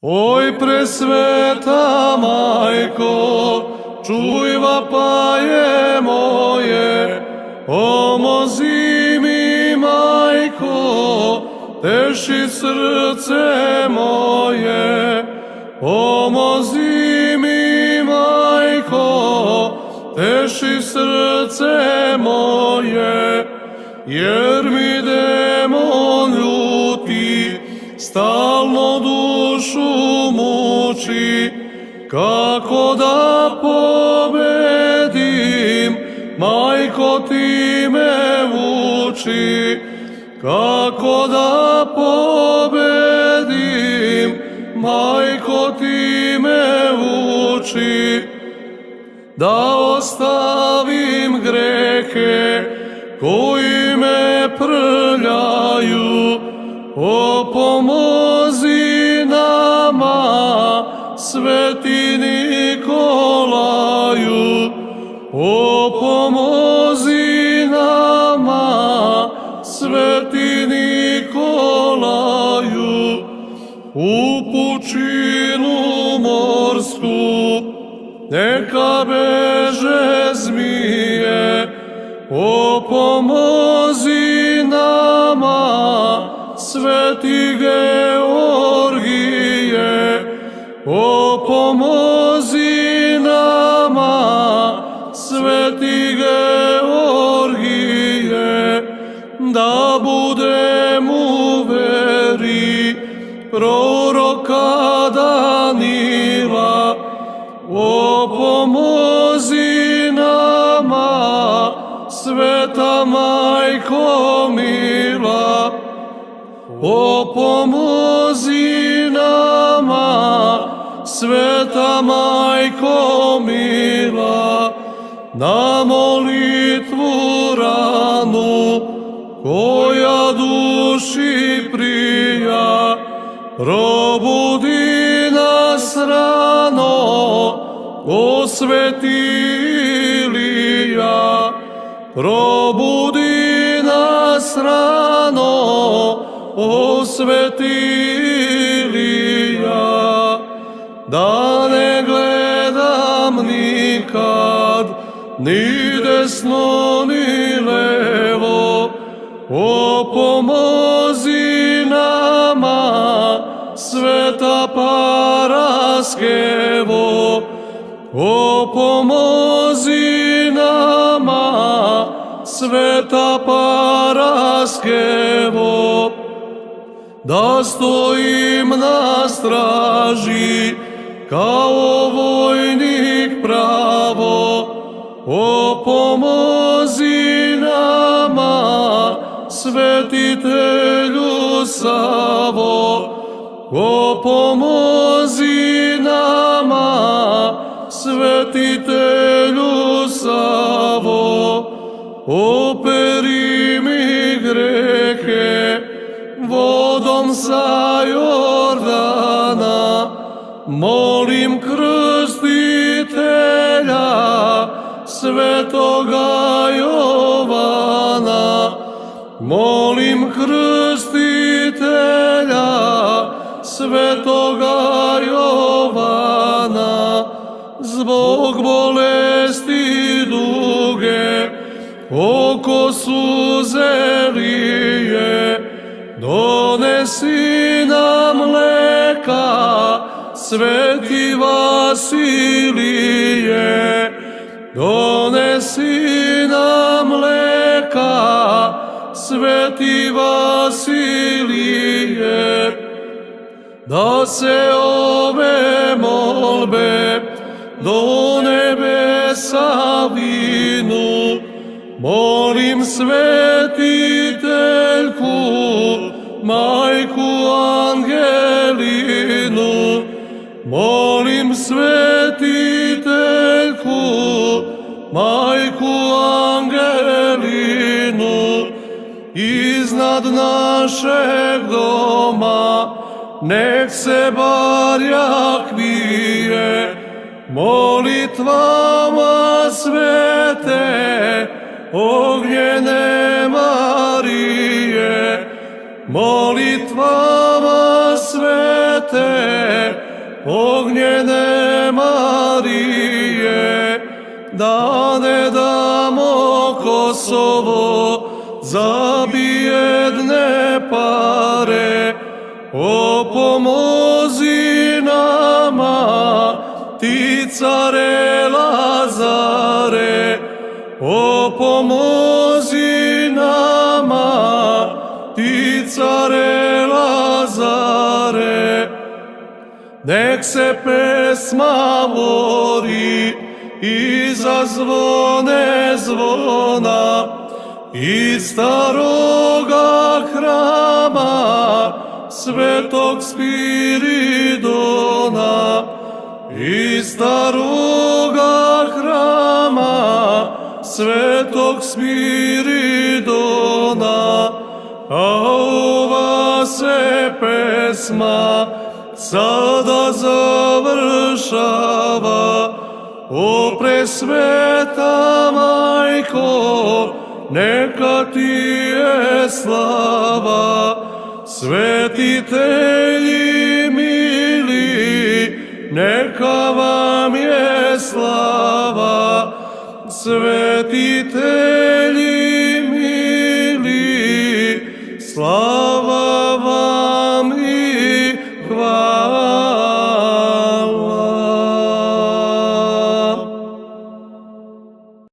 Oj presveta majko, čuj vapaje moje, pomozi mi majko, teši srce moje. Pomozi mi majko, teši srce moje, jer mi demon ljuti stalno dušu muči. Kako da pobedim, majko ti me vuči. Kako da pobedim, majko ti me vuči. Da ostavim grehe koji me prljaju, o pomozi nama, sveti Nikolaju. O pomozi nama, sveti Nikolaju. U pučinu morsku neka beže zmije, o pomozi nama, sveti Georgije. O pomozi nama, sveti Georgije, da budem u veri proroka Danila. O pomozi nama, sveta majko mila. O pomozi nama, sveta majko mila. Na molitvu ranu koja duši prija, probudi nas rano, o sveti Ilija. Probudi nas rano, o sveti Ilija. Da ne gledam nikad ni desno ni levo, o pomozi nama, sveta Paraskevo. O pomozi nama, sveta Paraskevo. Da stojim na straži kao vojnik pravo, o pomozi nama, svetitelju Savo. O pomozi nama, svetitelju Savo. Operi mi grehe vodom sa Jordana, molim krstitelja svetoga Jovana. Molim krstitelja svetoga Jovana, zbog bolesti duge, oko suze lije. Donesi nam mleka, sveti Vasilije. Donesi nam mleka, sveti Vasilije. Da se ove molbe do nebesa vinu, molim svetiteljku, majku Angelinu. Molim svetiteljku, majku Angelinu. Iznad našeg doma nek se barjak vije, molitvama svete ognjene Marije. Molitvama svete ognjene Marije, da ne damo Kosovo za bijedne pare. O pomozi nama, ti care Lazare, o pomozi nama, ti care Lazare. Nek se pesma vori i zazvone zvona iz staroga hrama Svetog Spiridona, iz staroga hrama Svetog Spiridona. A ova se pesma sada završava. O presveta Majko, neka ti je slava. Svetitelji mili, neka vam je slava. Svetitelji mili, slava